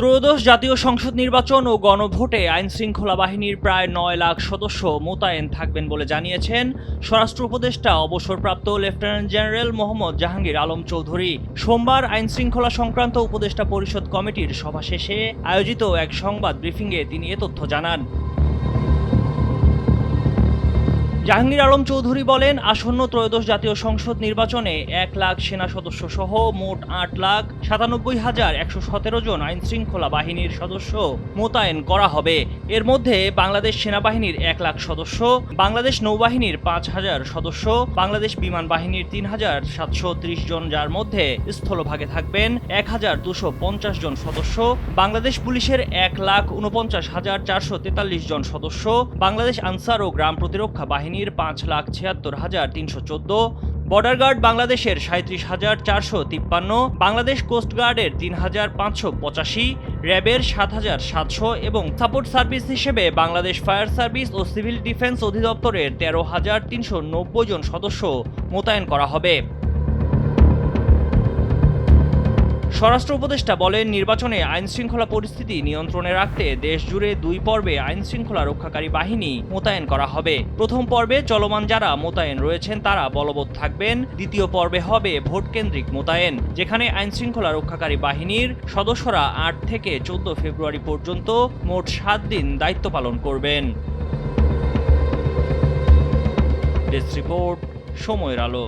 ত্রয়োদশ জাতীয় সংসদ নির্বাচন ও গণভোটে আইনশৃঙ্খলা বাহিনীর প্রায় ৯ লাখ সদস্য মোতায়েন থাকবেন বলে জানিয়েছেন স্বরাষ্ট্র উপদেষ্টা অবসরপ্রাপ্ত লেফটেন্যান্ট জেনারেল মোহাম্মদ জাহাঙ্গীর আলম চৌধুরী। সোমবার আইনশৃঙ্খলা সংক্রান্ত উপদেষ্টা পরিষদ কমিটির সভা শেষে আয়োজিত এক সংবাদ ব্রিফিংয়ে তিনি এ তথ্য জানান। জাহাঙ্গীর আলম চৌধুরী বলেন, আসন্ন ত্রয়োদশ জাতীয় সংসদ নির্বাচনে ১ লাখ সেনা সদস্য সহ মোট ৮,৯৭,১১৭ জন আইনশৃঙ্খলা বাহিনীর সদস্য মোতায়েন করা হবে। এর মধ্যে বাংলাদেশ সেনাবাহিনীর ১ লাখ সদস্য, বাংলাদেশ নৌবাহিনীর ৫,০০০ সদস্য, বাংলাদেশ বিমান বাহিনীর ৩,৭৩০ জন, যার মধ্যে স্থলভাগে থাকবেন ১,২৫০ জন সদস্য, বাংলাদেশ পুলিশের ১,৪৯,৪৪৩ জন সদস্য, বাংলাদেশ আনসার ও গ্রাম প্রতিরক্ষা বাহিনী ৫,৭৬,৩১৪, বর্ডার গার্ড বাংলাদেশের ৩৭,৪৫৩, বাংলাদেশ কোস্ট গার্ডের ৩,৫৮৫, র্যাবের ৭,৭০০ এবং সাপোর্ট সার্ভিস হিসেবে বাংলাদেশ ফায়ার সার্ভিস ও সিভিল ডিফেন্স অধিদপ্তরের ১৩,৩৯০ জন সদস্য মোতায়েন করা হবে। স্বরাষ্ট্র উপদেষ্টা বলেন, নির্বাচনে আইনশৃঙ্খলা পরিস্থিতি নিয়ন্ত্রণে রাখতে দেশজুড়ে ২ পর্বে আইনশৃঙ্খলা রক্ষাকারী বাহিনী মোতায়েন করা হবে। প্রথম পর্বে চলমান যারা মোতায়েন রয়েছেন তারা বলবৎ থাকবেন। দ্বিতীয় পর্বে হবে ভোটকেন্দ্রিক মোতায়েন, যেখানে আইনশৃঙ্খলা রক্ষাকারী বাহিনীর সদস্যরা ৮ থেকে ১৪ ফেব্রুয়ারি পর্যন্ত মোট ৭ দিন দায়িত্ব পালন করবেন। ডেস্ক রিপোর্ট, সময়ের আলো।